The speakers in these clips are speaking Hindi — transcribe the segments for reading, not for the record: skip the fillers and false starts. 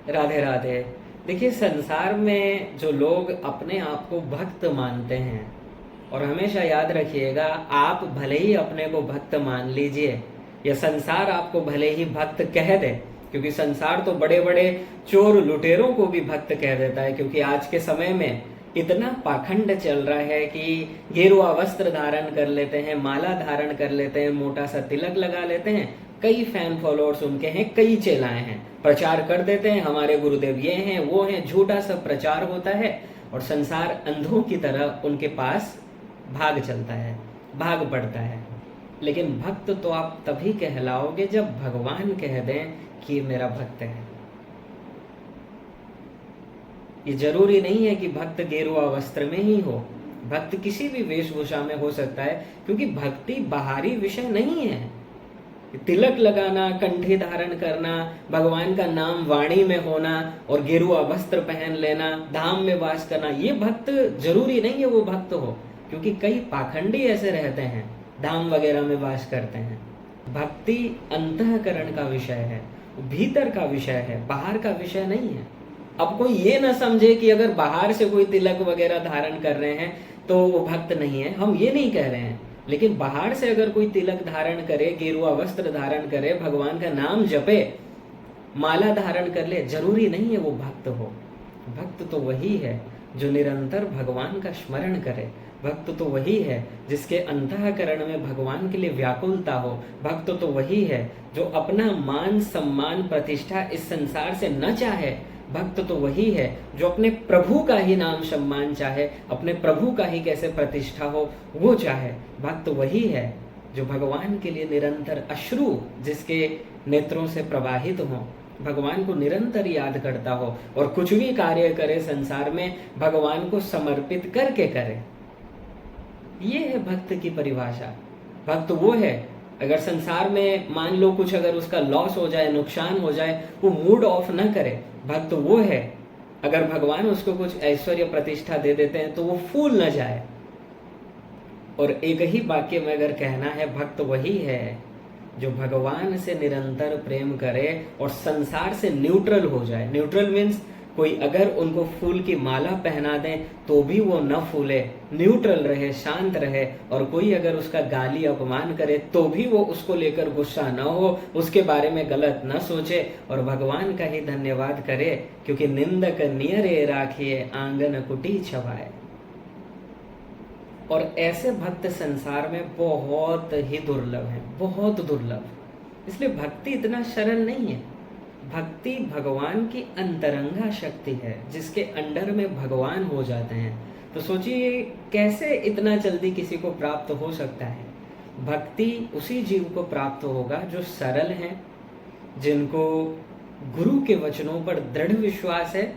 राधे राधे। देखिए, संसार में जो लोग अपने आप को भक्त मानते हैं, और हमेशा याद रखिएगा, आप भले ही अपने को भक्त मान लीजिए या संसार आपको भले ही भक्त कह दे, क्योंकि संसार तो बड़े बड़े चोर लुटेरों को भी भक्त कह देता है, क्योंकि आज के समय में इतना पाखंड चल रहा है कि गेरुआ वस्त्र धारण कर लेते हैं, माला धारण कर लेते हैं, मोटा सा तिलक लगा लेते हैं, कई फैन फॉलोअर्स उनके हैं, कई चेलाएं हैं, प्रचार कर देते हैं हमारे गुरुदेव ये हैं वो हैं, झूठा सा प्रचार होता है और संसार अंधों की तरह उनके पास भाग चलता है, भाग पड़ता है। लेकिन भक्त तो आप तभी कहलाओगे जब भगवान कह दें कि ये मेरा भक्त है। ये जरूरी नहीं है कि भक्त गेरुआ वस्त्र में ही हो, भक्त किसी भी वेशभूषा में हो सकता है, क्योंकि भक्ति बाहरी विषय नहीं है। तिलक लगाना, कंठी धारण करना, भगवान का नाम वाणी में होना और गेरुआ वस्त्र पहन लेना, धाम में वास करना, ये भक्त जरूरी नहीं है वो भक्त हो, क्योंकि कई पाखंडी ऐसे रहते हैं, धाम वगैरह में वास करते हैं। भक्ति अंतःकरण का विषय है, भीतर का विषय है, बाहर का विषय नहीं है। अब कोई ये ना समझे कि अगर बाहर से कोई तिलक वगैरह धारण कर रहे हैं तो वो भक्त नहीं है, हम ये नहीं कह रहे हैं। लेकिन बाहर से अगर कोई तिलक धारण करे, गेरुआ वस्त्र धारण करे, भगवान का नाम जपे, माला धारण कर ले, जरूरी नहीं है वो भक्त हो। भक्त तो वही है जो निरंतर भगवान का स्मरण करे। भक्त तो वही है जिसके अंतःकरण में भगवान के लिए व्याकुलता हो। भक्त तो वही है जो अपना मान सम्मान प्रतिष्ठा इस संसार से न चाहे। भक्त तो वही है जो अपने प्रभु का ही नाम सम्मान चाहे, अपने प्रभु का ही कैसे प्रतिष्ठा हो वो चाहे। भक्त वही है जो भगवान के लिए निरंतर अश्रु जिसके नेत्रों से प्रवाहित हो, भगवान को निरंतर याद करता हो और कुछ भी कार्य करे संसार में भगवान को समर्पित करके करे। ये है भक्त की परिभाषा। भक्त वो है, अगर संसार में मान लो कुछ अगर उसका लॉस हो जाए, नुकसान हो जाए, वो मूड ऑफ न करे। भक्त वो है, अगर भगवान उसको कुछ ऐश्वर्य प्रतिष्ठा दे देते हैं तो वो फूल न जाए। और एक ही वाक्य में अगर कहना है, भक्त वही है जो भगवान से निरंतर प्रेम करे और संसार से न्यूट्रल हो जाए। न्यूट्रल मीन्स कोई अगर उनको फूल की माला पहना दें तो भी वो न फूले, न्यूट्रल रहे, शांत रहे, और कोई अगर उसका गाली अपमान करे तो भी वो उसको लेकर गुस्सा न हो, उसके बारे में गलत न सोचे और भगवान का ही धन्यवाद करे, क्योंकि निंदक नियरे राखिए आंगन कुटी छवाए। और ऐसे भक्त संसार में बहुत ही दुर्लभ है, बहुत दुर्लभ। इसलिए भक्ति इतना सरल नहीं है। भक्ति भगवान की अंतरंगा शक्ति है जिसके अंडर में भगवान हो जाते हैं। तो सोचिए कैसे इतना जल्दी किसी को प्राप्त हो सकता है। भक्ति उसी जीव को प्राप्त होगा जो सरल हैं, जिनको गुरु के वचनों पर दृढ़ विश्वास है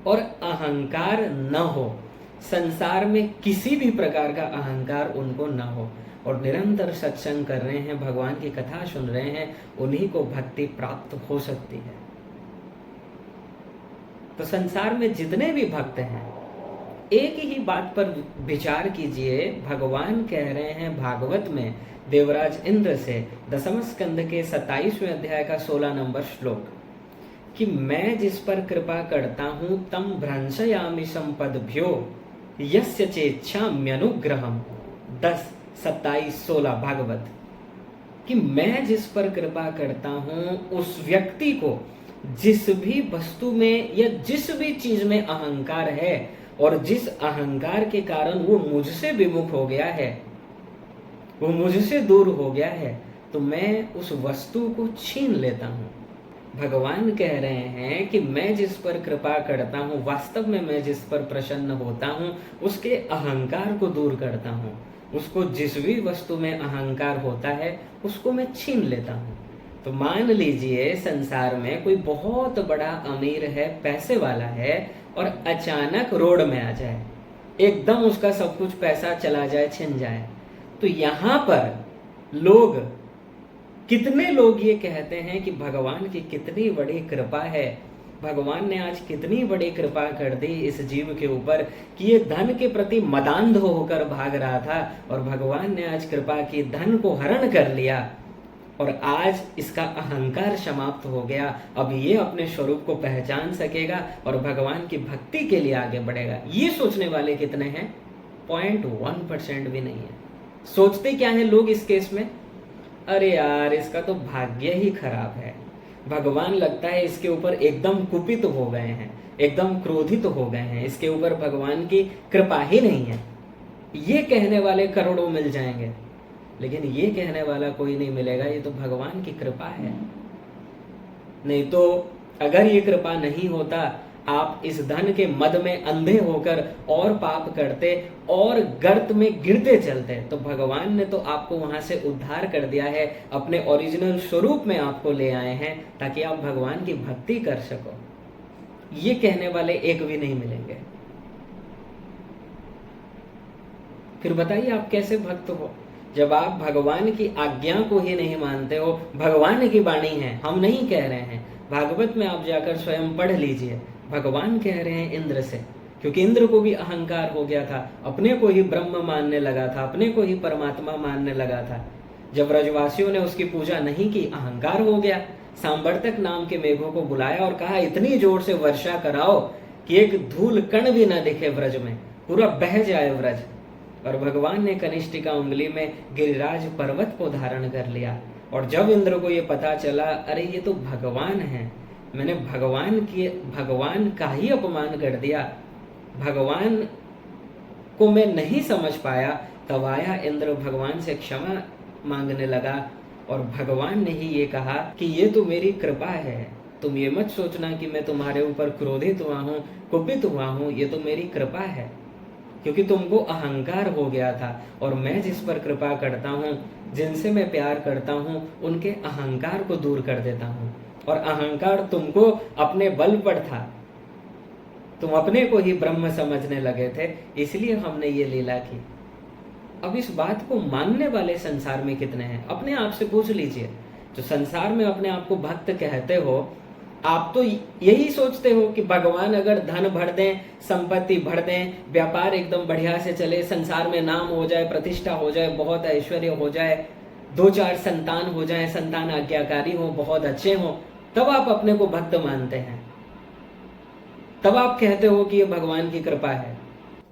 और अहंकार न हो। संसार में किसी भी प्रकार का अहंकार उनको न हो और निरंतर सत्संग कर रहे हैं, भगवान की कथा सुन रहे हैं, उन्हीं को भक्ति प्राप्त हो सकती है। तो संसार में जितने भी भक्त हैं, एक ही बात पर विचार कीजिए। भगवान कह रहे हैं भागवत में देवराज इंद्र से 10वें स्कंद के 27वें अध्याय का 16 नंबर श्लोक कि मैं जिस पर कृपा करता हूं तम भ्रंशयामि संपदभ्यो यस्य चेच्छाम्यनुग्रहम्। 10, 27, 16 भागवत कि मैं जिस पर कृपा करता हूं उस व्यक्ति को जिस भी वस्तु में या जिस भी चीज में अहंकार है और जिस अहंकार के कारण वो मुझसे विमुख हो गया है, वो मुझसे दूर हो गया है, तो मैं उस वस्तु को छीन लेता हूं। भगवान कह रहे हैं कि मैं जिस पर कृपा करता हूं, वास्तव में मैं जिस पर प्रसन्न होता हूं, उसके अहंकार को दूर करता हूं। उसको जिस भी वस्तु में अहंकार होता है उसको मैं छीन लेता हूं। तो मान लीजिए संसार में कोई बहुत बड़ा अमीर है, पैसे वाला है, और अचानक रोड में आ जाए, एकदम उसका सब कुछ पैसा चला जाए, छिन जाए, तो यहाँ पर लोग, कितने लोग ये कहते हैं कि भगवान की कितनी बड़ी कृपा है, भगवान ने आज कितनी बड़ी कृपा कर दी इस जीव के ऊपर कि ये धन के प्रति मदांध होकर भाग रहा था और भगवान ने आज कृपा की, धन को हरण कर लिया और आज इसका अहंकार समाप्त हो गया। अब ये अपने स्वरूप को पहचान सकेगा और भगवान की भक्ति के लिए आगे बढ़ेगा। ये सोचने वाले कितने हैं? 0.1% भी नहीं है। सोचते क्या है लोग इस केस में? अरे यार, इसका तो भाग्य ही खराब है। भगवान लगता है इसके ऊपर एकदम कुपित हो गए हैं, एकदम क्रोधित हो गए हैं, इसके ऊपर भगवान की कृपा ही नहीं है। ये कहने वाले करोड़ों मिल जाएंगे, लेकिन ये कहने वाला कोई नहीं मिलेगा, ये तो भगवान की कृपा है। नहीं तो अगर ये कृपा नहीं होता, आप इस धन के मद में अंधे होकर और पाप करते और गर्त में गिरते चलते। तो भगवान ने तो आपको वहां से उद्धार कर दिया है, अपने ओरिजिनल स्वरूप में आपको ले आए हैं ताकि आप भगवान की भक्ति कर सको। ये कहने वाले एक भी नहीं मिलेंगे। फिर बताइए आप कैसे भक्त हो जब आप भगवान की आज्ञा को ही नहीं मानते हो। भगवान की वाणी है, हम नहीं कह रहे हैं। भागवत में आप जाकर स्वयं पढ़ लीजिए, भगवान कह रहे हैं इंद्र से, क्योंकि इंद्र को भी अहंकार हो गया था, अपने को ही ब्रह्म मानने लगा था, अपने को ही परमात्मा मानने लगा था। जब ब्रजवासियों ने उसकी पूजा नहीं की, अहंकार हो गया। सांबर्तक नाम के मेघों को बुलाया और कहा इतनी जोर से वर्षा कराओ कि एक धूल कण भी न दिखे ब्रज में, पूरा बह जाए ब्रज। और भगवान ने कनिष्ठिका उंगली में गिरिराज पर्वत को धारण कर लिया। और जब इंद्र को ये पता चला, अरे ये तो भगवान है, मैंने भगवान का ही अपमान कर दिया, भगवान को मैं नहीं समझ पाया, तब आया इंद्र भगवान से क्षमा मांगने लगा। और भगवान ने ही ये कहा कि ये तो मेरी कृपा है, तुम ये मत सोचना कि मैं तुम्हारे ऊपर क्रोधित हुआ हूँ, कुपित हुआ हूँ, ये तो मेरी कृपा है, क्योंकि तुमको अहंकार हो गया था। और मैं जिस पर कृपा करता हूँ, जिनसे मैं प्यार करता हूँ, उनके अहंकार को दूर कर देता हूँ। और अहंकार तुमको अपने बल पर था, तुम अपने को ही ब्रह्म समझने लगे थे, इसलिए हमने ये लीला की। अब इस बात को मानने वाले संसार में कितने हैं? अपने आप से पूछ लीजिए। जो संसार में अपने आप को भक्त कहते हो, आप तो यही सोचते हो कि भगवान अगर धन भर दें, संपत्ति भर दें, व्यापार एकदम बढ़िया से चले, संसार में नाम हो जाए, प्रतिष्ठा हो जाए, बहुत ऐश्वर्य हो जाए, 2-4 संतान हो जाए, संतान आज्ञाकारी हो, बहुत अच्छे हो, तब आप अपने को भक्त मानते हैं, तब आप कहते हो कि ये भगवान की कृपा है।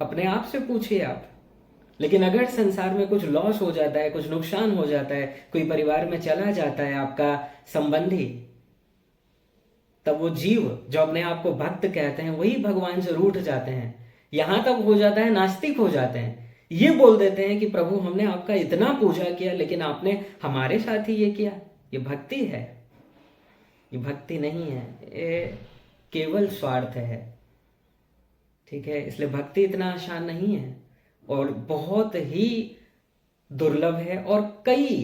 अपने आप से पूछिए आप। लेकिन अगर संसार में कुछ लॉस हो जाता है, कुछ नुकसान हो जाता है, कोई परिवार में चला जाता है आपका संबंधी, तब वो जीव जो अपने आप को भक्त कहते हैं, वही भगवान से रूठ जाते हैं। यहां तक हो जाता है, नास्तिक हो जाते हैं, ये बोल देते हैं कि प्रभु हमने आपका इतना पूजा किया, लेकिन आपने हमारे साथ ही ये किया। ये भक्ति है? ये भक्ति नहीं है, ये केवल स्वार्थ है। ठीक है, इसलिए भक्ति इतना आसान नहीं है और बहुत ही दुर्लभ है। और कई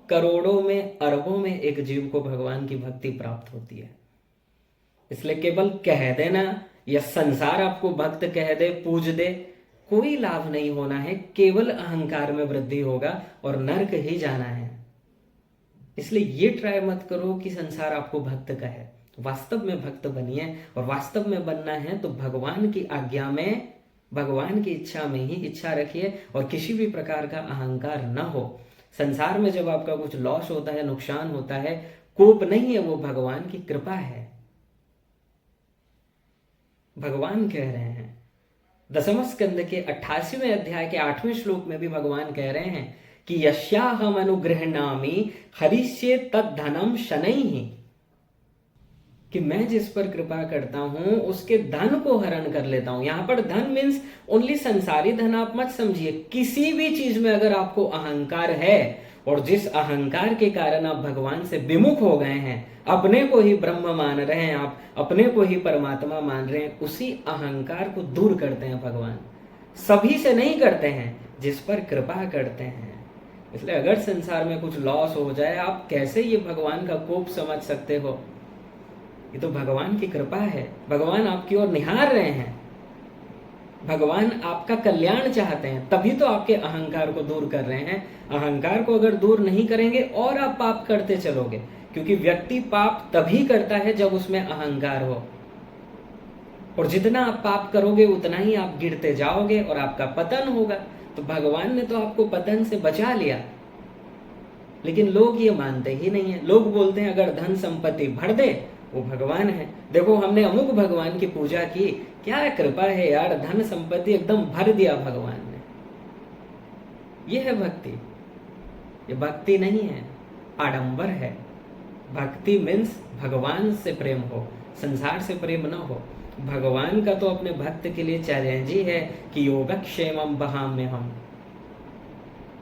करोड़ों में, अरबों में एक जीव को भगवान की भक्ति प्राप्त होती है। इसलिए केवल कह देना या संसार आपको भक्त कह दे, पूज दे, कोई लाभ नहीं होना है, केवल अहंकार में वृद्धि होगा और नरक ही जाना है। इसलिए ये ट्राई मत करो कि संसार आपको भक्त कहे, वास्तव में भक्त बनिए। और वास्तव में बनना है तो भगवान की आज्ञा में, भगवान की इच्छा में ही इच्छा रखिए और किसी भी प्रकार का अहंकार न हो। संसार में जब आपका कुछ लॉस होता है, नुकसान होता है, कोप नहीं है, वो भगवान की कृपा है। भगवान कह रहे हैं, दसम स्कंद के 88वें अध्याय के 8वें श्लोक में भी भगवान कह रहे हैं कि यस्याहम अनुगृह्णामि हरिष्ये तद्धनम शनैः, कि मैं जिस पर कृपा करता हूं उसके धन को हरण कर लेता हूं। यहां पर धन मीन्स ओनली संसारी धन आप मत समझिए। किसी भी चीज में अगर आपको अहंकार है और जिस अहंकार के कारण आप भगवान से विमुख हो गए हैं, अपने को ही ब्रह्म मान रहे हैं, आप अपने को ही परमात्मा मान रहे हैं, उसी अहंकार को दूर करते हैं भगवान। सभी से नहीं करते हैं, जिस पर कृपा करते हैं। इसलिए अगर संसार में कुछ लॉस हो जाए, आप कैसे ये भगवान का कोप समझ सकते हो? ये तो भगवान की कृपा है। भगवान आपकी ओर निहार रहे हैं, भगवान आपका कल्याण चाहते हैं, तभी तो आपके अहंकार को दूर कर रहे हैं। अहंकार को अगर दूर नहीं करेंगे और आप पाप करते चलोगे, क्योंकि व्यक्ति पाप तभी करता है जब उसमें अहंकार हो। और जितना आप पाप करोगे उतना ही आप गिरते जाओगे और आपका पतन होगा। तो भगवान ने तो आपको पतन से बचा लिया। लेकिन लोग ये मानते ही नहीं है। लोग बोलते हैं अगर धन संपत्ति भर दे वो भगवान है। देखो हमने अमुक भगवान की पूजा की, क्या कृपा है यार, धन संपत्ति एकदम भर दिया भगवान ने। ये है भक्ति। ये भक्ति नहीं है, आडंबर है। भक्ति मीन्स भगवान से प्रेम हो, संसार से प्रेम न हो। भगवान का तो अपने भक्त के लिए चैलेंज ही है कि योगक्षेमम वहाम्यहम्।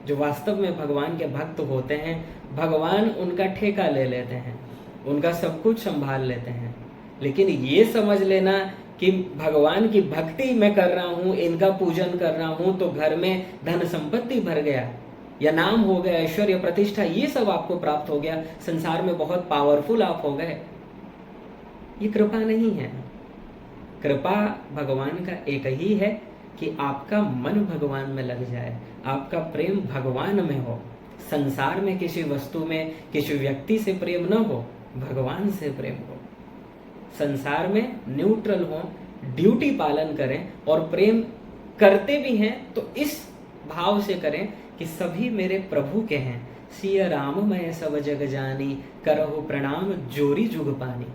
जो वास्तव में भगवान के भक्त होते हैं, भगवान उनका ठेका ले लेते हैं, उनका सब कुछ संभाल लेते हैं। लेकिन ये समझ लेना कि भगवान की भक्ति मैं कर रहा हूँ, इनका पूजन कर रहा हूँ तो घर में धन संपत्ति भर गया, या नाम हो गया, ऐश्वर्य प्रतिष्ठा, ये सब आपको प्राप्त हो गया, संसार में बहुत पावरफुल आप हो गए, ये कृपा नहीं है। कृपा भगवान का एक ही है कि आपका मन भगवान में लग जाए, आपका प्रेम भगवान में हो। संसार में किसी वस्तु में, किसी व्यक्ति से प्रेम न हो, भगवान से प्रेम हो। संसार में न्यूट्रल हो, ड्यूटी पालन करें, और प्रेम करते भी हैं तो इस भाव से करें कि सभी मेरे प्रभु के हैं। सिया राम मैं सब जग जानी, करहु प्रणाम जोरी जुग पानी।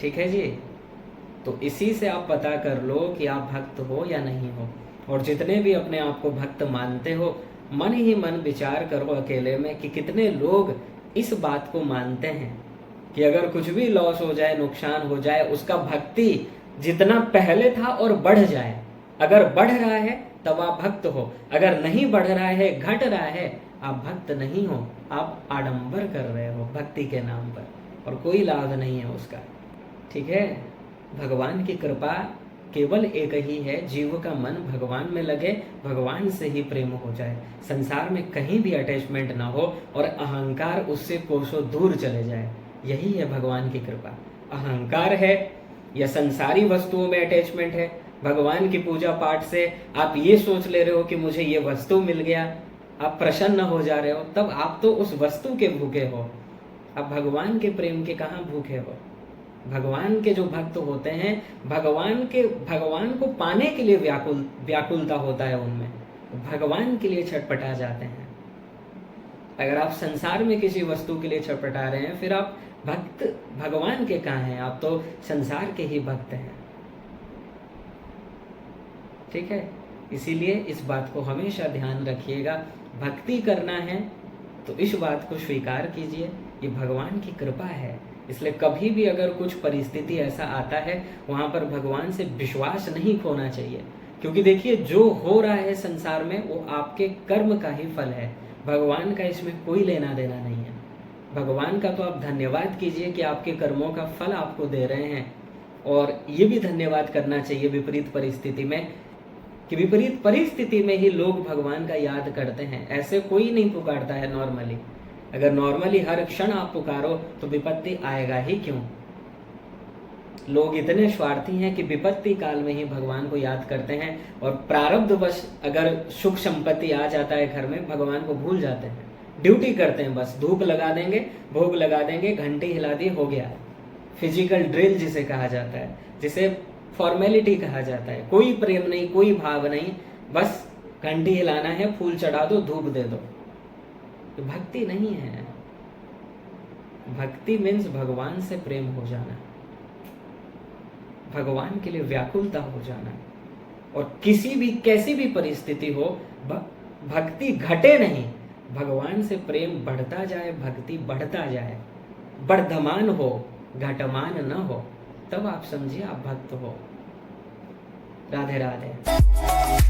ठीक है जी। तो इसी से आप पता कर लो कि आप भक्त हो या नहीं हो। और जितने भी अपने आप को भक्त मानते हो, मन ही मन विचार करो अकेले में कि कितने लोग इस बात को मानते हैं कि अगर कुछ भी लॉस हो जाए, नुकसान हो जाए, उसका भक्ति जितना पहले था और बढ़ जाए। अगर बढ़ रहा है तब आप भक्त हो, अगर नहीं बढ़ रहा है, घट रहा है, आप भक्त नहीं हो, आप आडंबर कर रहे हो भक्ति के नाम पर, और कोई लाभ नहीं है उसका। ठीक है। भगवान की कृपा केवल एक ही है, जीव का मन भगवान में लगे, भगवान से ही प्रेम हो जाए, संसार में कहीं भी अटैचमेंट ना हो और अहंकार उससे कोसों दूर चले जाए। यही है भगवान की कृपा। अहंकार है या संसारी वस्तुओं में अटैचमेंट है, भगवान की पूजा पाठ से आप ये सोच ले रहे हो कि मुझे ये वस्तु मिल गया, आप प्रसन्न हो जा रहे हो, तब आप तो उस वस्तु के भूखे हो, आप भगवान के प्रेम के कहाँ भूखे हो। भगवान के जो भक्त होते हैं, भगवान को पाने के लिए व्याकुलता होता है उनमें, भगवान के लिए छटपटा जाते हैं। अगर आप संसार में किसी वस्तु के लिए छटपटा रहे हैं, फिर आप भक्त भगवान के कहाँ हैं, आप तो संसार के ही भक्त हैं। ठीक है। इसीलिए इस बात को हमेशा ध्यान रखिएगा, भक्ति करना है तो इस बात को स्वीकार कीजिए, ये भगवान की कृपा है। इसलिए कभी भी अगर कुछ परिस्थिति ऐसा आता है, वहाँ पर भगवान से विश्वास नहीं खोना चाहिए, क्योंकि देखिए जो हो रहा है संसार में वो आपके कर्म का ही फल है, भगवान का इसमें कोई लेना देना नहीं है। भगवान का तो आप धन्यवाद कीजिए कि आपके कर्मों का फल आपको दे रहे हैं, और ये भी धन्यवाद करना चाहिए विपरीत परिस्थिति में, कि विपरीत परिस्थिति में ही लोग भगवान का याद करते हैं, ऐसे कोई नहीं पुकारता है नॉर्मली। अगर नॉर्मली हर क्षण आप पुकारो तो विपत्ति आएगा ही क्यों। लोग इतने स्वार्थी हैं कि विपत्ति काल में ही भगवान को याद करते हैं, और प्रारब्धवश अगर सुख संपत्ति आ जाता है घर में, भगवान को भूल जाते हैं, ड्यूटी करते हैं, बस धूप लगा देंगे, भोग लगा देंगे, घंटी हिला दी, हो गया। फिजिकल ड्रिल जिसे कहा जाता है, जिसे फॉर्मेलिटी कहा जाता है, कोई प्रेम नहीं, कोई भाव नहीं, बस घंटी हिलाना है, फूल चढ़ा दो, धूप दे दो। तो भक्ति नहीं है। भक्ति मीन्स भगवान से प्रेम हो जाना, भगवान के लिए व्याकुलता हो जाना, और किसी भी कैसी भी परिस्थिति हो भक्ति घटे नहीं, भगवान से प्रेम बढ़ता जाए, भक्ति बढ़ता जाए, वर्धमान हो, घटमान न हो, तब आप समझिए आप भक्त हो। राधे राधे।